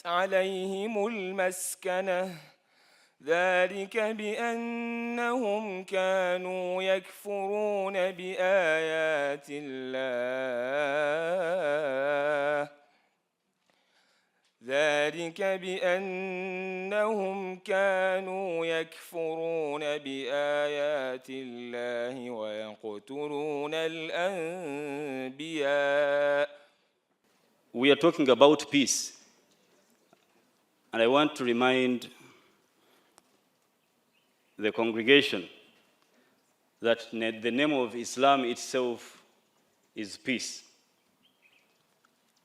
عليهم المسكنة ذلك بأنهم كانوا يكفرون بآيات الله ذلك بأنهم كانوا يكفرون بآيات الله ويقتلون الأنبياء. We are talking about peace. And I want to remind the congregation that the name of Islam itself is peace.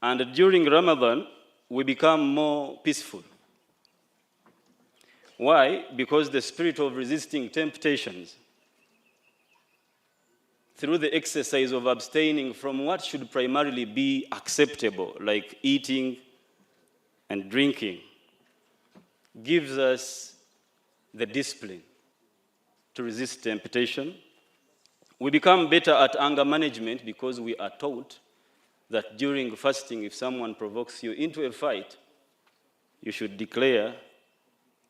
And during Ramadan, we become more peaceful. Why? Because the spirit of resisting temptations, through the exercise of abstaining from what should primarily be acceptable, like eating and drinking, gives us the discipline to resist temptation. We become better at anger management because we are taught that during fasting, if someone provokes you into a fight, you should declare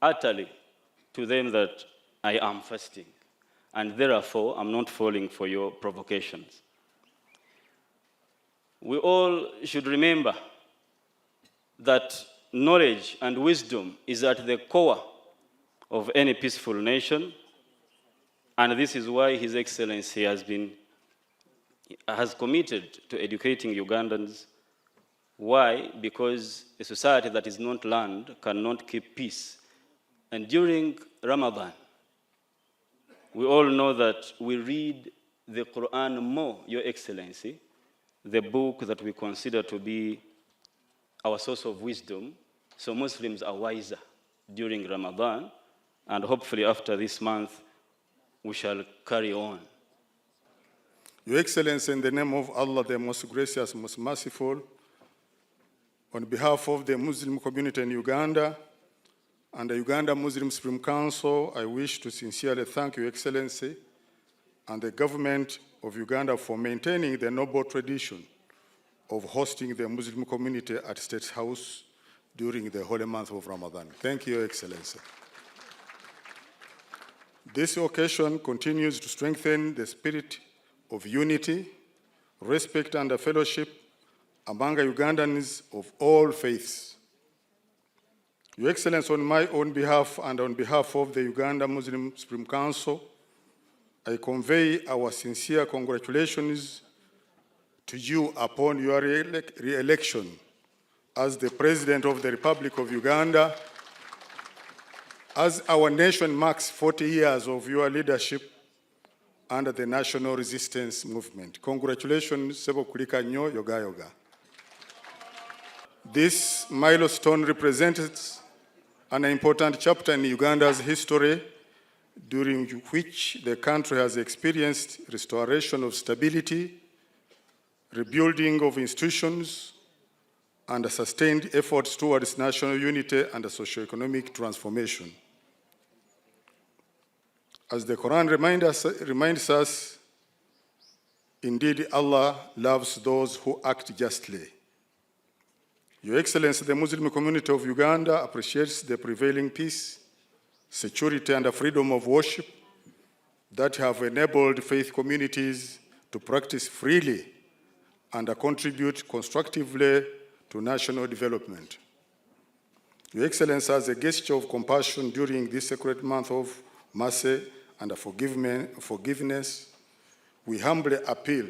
utterly to them that I am fasting, and therefore I'm not falling for your provocations. We all should remember that knowledge and wisdom is at the core of any peaceful nation, and this is why His Excellency has committed to educating Ugandans. Why? Because a society that is not learned cannot keep peace. And during Ramadan, we all know that we read the Quran more, Your Excellency, the book that we consider to be our source of wisdom. So Muslims are wiser during Ramadan, and hopefully after this month, we shall carry on. Your Excellency, in the name of Allah, the most gracious, most merciful, on behalf of the Muslim community in Uganda and the Uganda Muslim Supreme Council, I wish to sincerely thank Your Excellency and the government of Uganda for maintaining the noble tradition of hosting the Muslim community at State House during the holy month of Ramadan. Thank you, Your Excellency. This occasion continues to strengthen the spirit of unity, respect, and fellowship among Ugandans of all faiths. Your Excellency, on my own behalf and on behalf of the Uganda Muslim Supreme Council, I convey our sincere congratulations to you upon your re-election as the President of the Republic of Uganda, as our nation marks 40 years of your leadership under the National Resistance Movement. Congratulations, Sebo Kulika Nyo Yoga Yoga. This milestone represents an important chapter in Uganda's history, during which the country has experienced restoration of stability, rebuilding of institutions, and sustained efforts towards national unity and socio-economic transformation. As the Quran reminds us, indeed Allah loves those who act justly. Your Excellency, the Muslim community of Uganda appreciates the prevailing peace, security, and freedom of worship that have enabled faith communities to practice freely and contribute constructively to national development. Your Excellency, as a gesture of compassion during this sacred month of mercy and forgiveness, we humbly appeal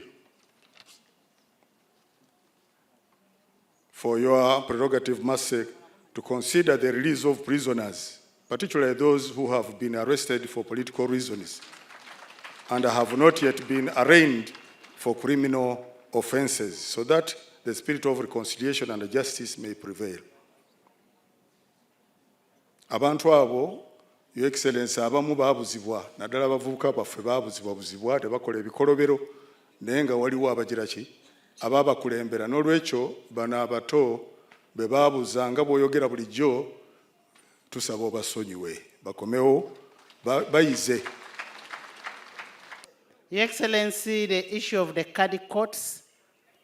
for your prerogative mercy to consider the release of prisoners, particularly those who have been arrested for political reasons and have not yet been arraigned for criminal offenses, so that the spirit of reconciliation and justice may prevail. Abantu abo, Your Excellency, abamu baabuzibwa, naddala abavubuka baffe baabuzibwa tebakola ebikolobero, naye nga waliwo abagira ki? Ababakulembera. N'olwekyo bano abato be baabuza nga bw'oyogera bulijjo, tusaba obasonyiwe, bakomewo bayize. Your Excellency, the issue of the Kadi courts,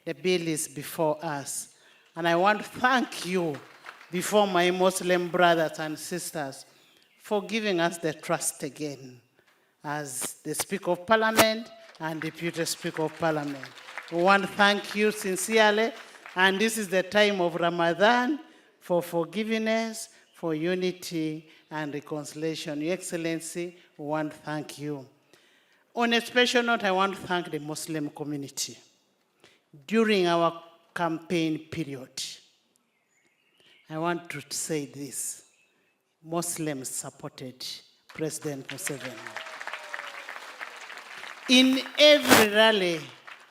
the bill is before us. And I want to thank you before my Muslim brothers and sisters for giving us the trust again as the Speaker of Parliament and Deputy Speaker of Parliament. We want to thank you sincerely, and this is the time of Ramadan for forgiveness, for unity and reconciliation. Your Excellency, we want to thank you. On a special note, I want to thank the Muslim community. During our campaign period, I want to say this: Muslims supported President Museveni. In every rally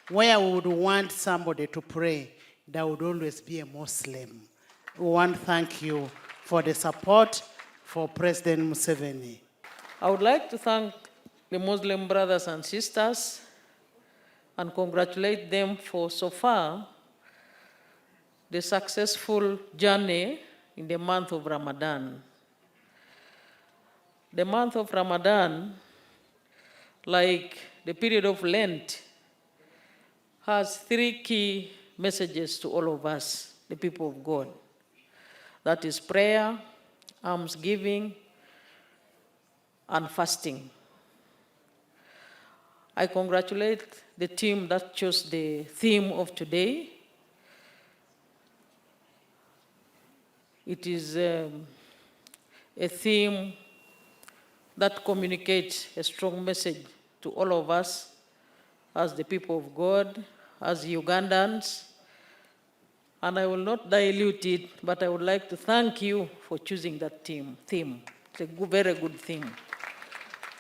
where we would want somebody to pray, there would always be a Muslim. We want to thank you for the support for President Museveni. I would like to thank the Muslim brothers and sisters and congratulate them for so far the successful journey in the month of Ramadan. The month of Ramadan, like the period of Lent, has three key messages to all of us, the people of God. That is prayer, almsgiving, and fasting. I congratulate the team that chose the theme of today. It is a theme that communicates a strong message to all of us as the people of God, as Ugandans. And I will not dilute it, but I would like to thank you for choosing that theme. It's a very good theme.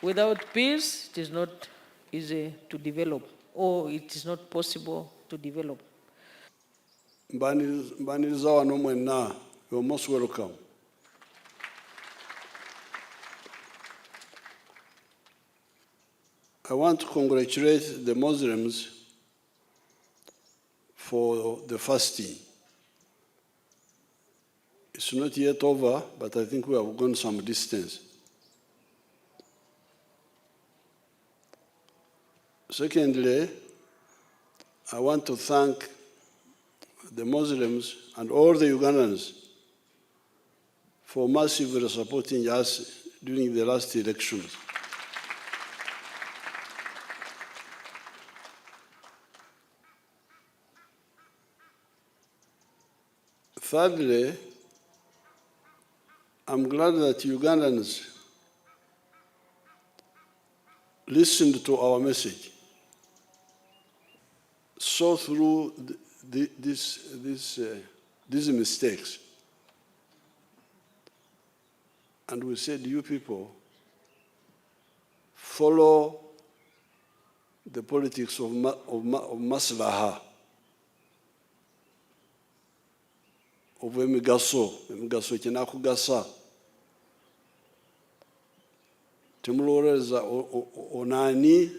Without peace, it is not easy to develop, or it is not possible to develop. Mbaniriza wano mwenna, you're most welcome. I want to congratulate the Muslims for the fasting. It's not yet over, but I think we have gone some distance. Secondly, I want to thank the Muslims and all the Ugandans for massively supporting us during the last elections. Thirdly, I'm glad that Ugandans listened to our message, saw through these mistakes, and we said, you people, follow the politics of maslaha, of emigaso kinakugasa. Temulowoleza onani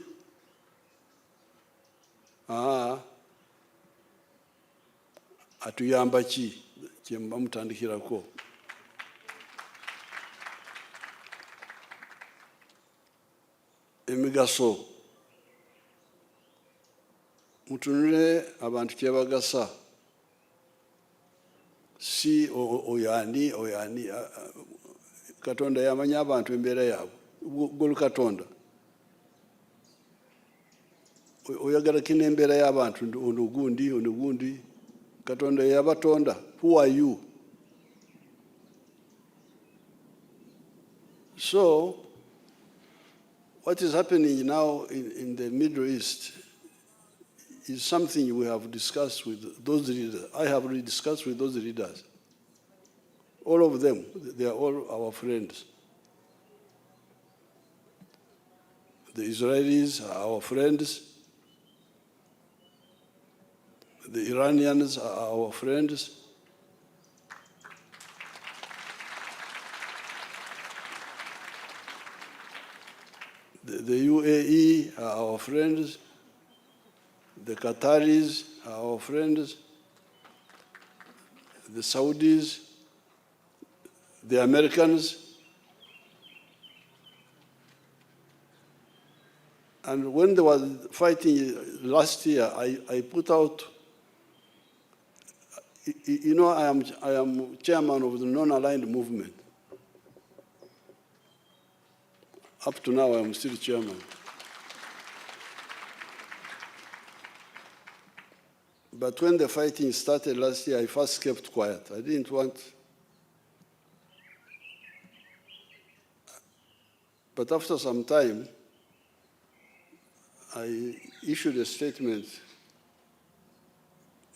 atuyamba ki kyemba mutandikirako. Emigaso mutunule abantu kyebagasa, si oyani Katonda yamanya abantu embeera yaabwe. Golu Katonda oyagala kina embeera y'abantu ono gundi Katonda yabatonda. Who are you? So what is happening now in the Middle East is something we have discussed with those leaders. I have already discussed with those leaders. All of them, they are all our friends. The Israelis are our friends. The Iranians are our friends. The UAE are our friends. The Qataris are our friends. The Saudis, the Americans. And when they were fighting last year, I put out You know, I am chairman of the non-aligned movement. Up to now, I am still chairman. But when the fighting started last year, I first kept quiet. I didn't want. But after some time, I issued a statement.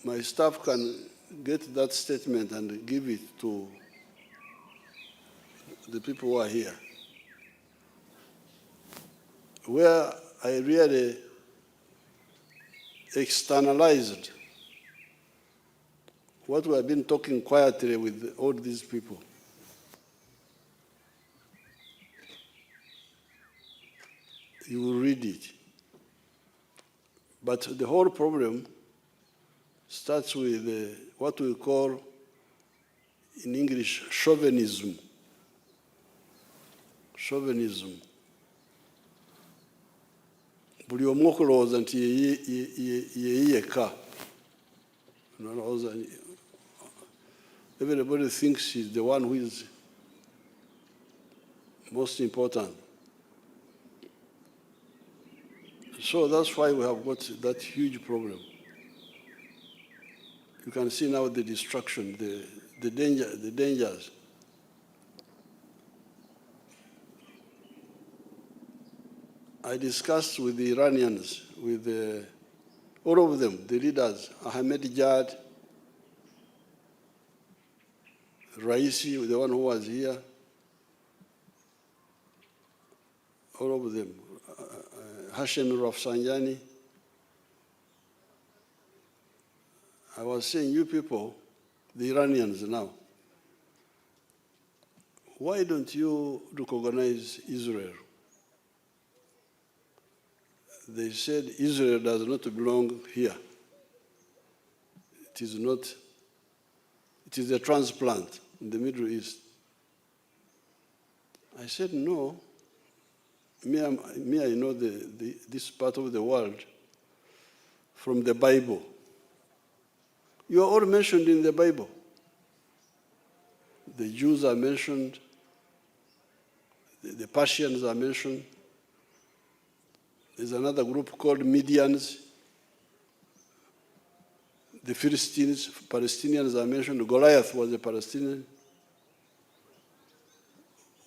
My staff can get that statement and give it to the people who are here, where I really externalized what we have been talking quietly with all these people. You will read it. But the whole problem starts with what we call in English chauvinism. Chauvinism. Buli omu okulowooza nti ye yekka. Everybody thinks he's the one who is most important. So that's why we have got that huge problem. You can see now the destruction, the dangers. I discussed with the Iranians, with all of them, the leaders, Ahmadinejad, Raisi, the one who was here, all of them, Hashemi Rafsanjani. I was saying, you people, the Iranians now, why don't you recognize Israel? They said Israel does not belong here. It is not, it is a transplant in the Middle East. I said, no. Me, I know this part of the world from the Bible. You are all mentioned in the Bible. The Jews are mentioned. The Persians are mentioned. There's another group called Medians. The Philistines, Palestinians are mentioned. Goliath was a Palestinian.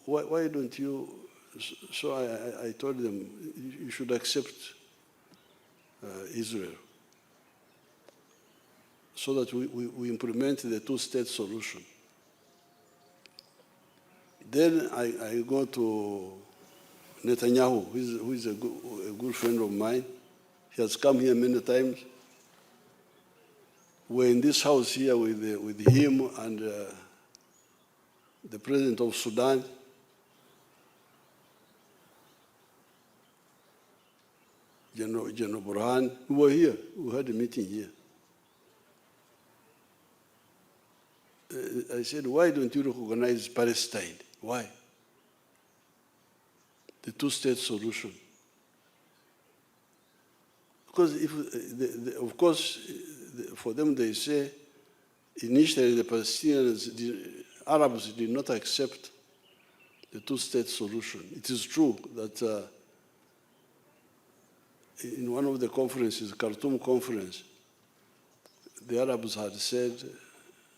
Why don't you? So I told them, you should accept Israel so that we implement the two-state solution. Then I go to Netanyahu, who is a good friend of mine. He has come here many times. We're in this house here with him and the president of Sudan. General Burhan. We were here. We had a meeting here. I said, why don't you recognize Palestine? Why? The two-state solution. Because of course, for them they say, initially the Palestinians, Arabs did not accept the two-state solution. It is true that in one of the conferences, Khartoum conference, the Arabs had said,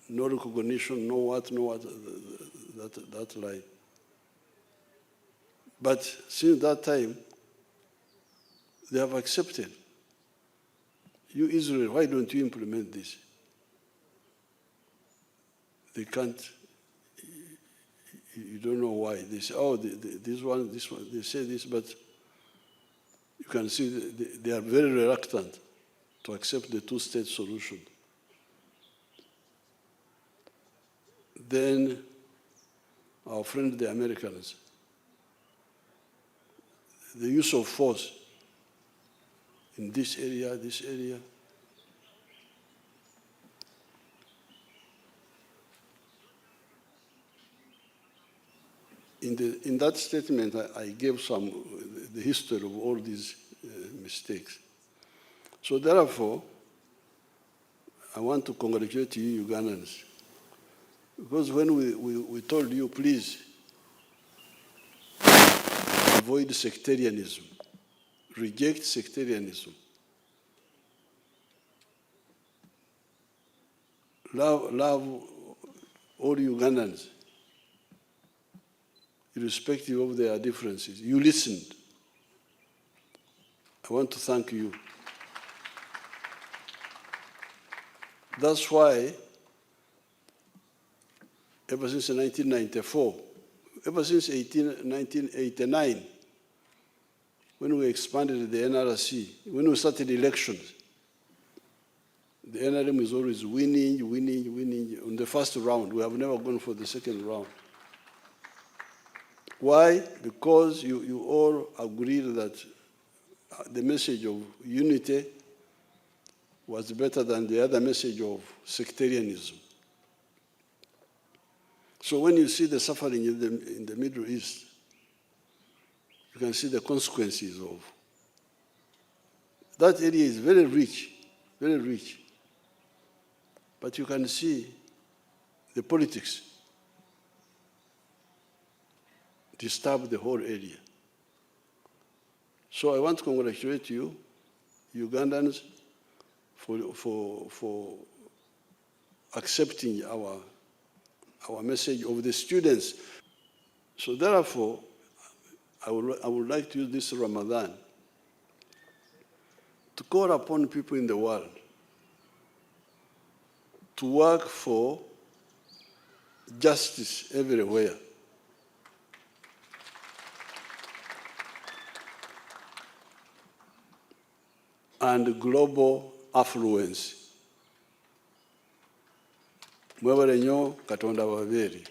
no recognition, no what, that line. But since that time, they have accepted. You, Israel, why don't you implement this? They can't. You don't know why. They say, oh, this one, they say this, but you can see they are very reluctant to accept the two-state solution. Then our friend, the Americans, the use of force in this area. In that statement, I gave the history of all these mistakes. So therefore, I want to congratulate you, Ugandans, because when we told you, please avoid sectarianism, reject sectarianism, love all Ugandans, irrespective of their differences. You listened. I want to thank you. That's why, ever since 1994, ever since 1989, when we expanded the NRC, when we started elections, the NRM is always winning. On the first round, we have never gone for the second round. Why? Because you all agreed that the message of unity was better than the other message of sectarianism. So when you see the suffering in the Middle East, you can see the consequences of that area is very rich, very rich. But you can see the politics disturb the whole area. So I want to congratulate you, Ugandans, for accepting our message of the students. So therefore, I would like to use this Ramadan to call upon people in the world to work for justice everywhere. And global affluence. Mwebale nnyo, Katonda babeere.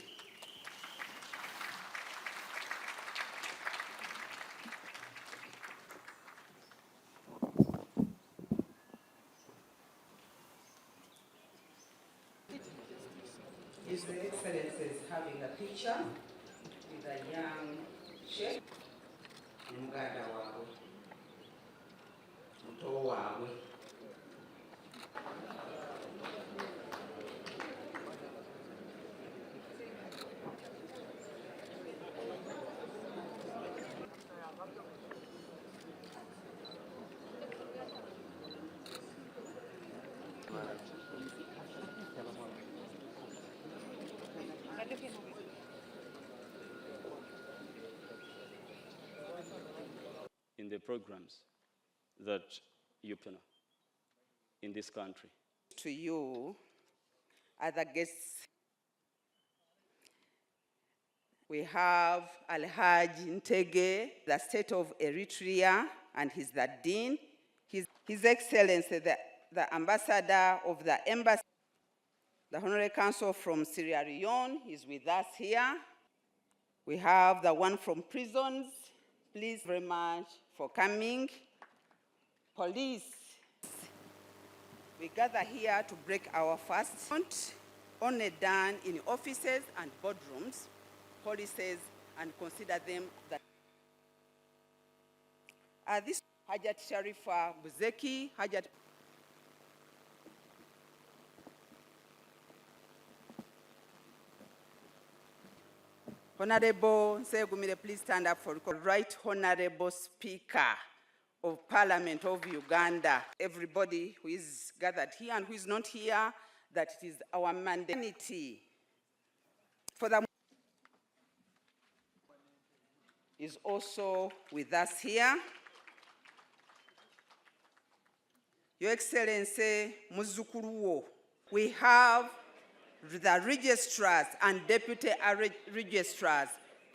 His Excellency is having a picture with a young sheikh. Muganda wawe, muto wawe. In the programs that you plan in this country. To you, other guests, we have Alhaji Entebbe, the state of Eritrea, and he's the dean. His Excellency, the ambassador of the embassy, the Honorary Consul from Sierra Leone is with us here. We have the one from prisons. Please very much for coming. Police, we gather here to break our fast, only done in offices and boardrooms, policies, and consider them that. This Hajat Sharifa Buzeki, Hajat. Honorable Nsegumire, please stand up for the Right Honorable Speaker of Parliament of Uganda. Everybody who is gathered here and who is not here, that it is our mandate for the is also with us here. Your Excellency Muzukuru, we have the registrars and deputy registrars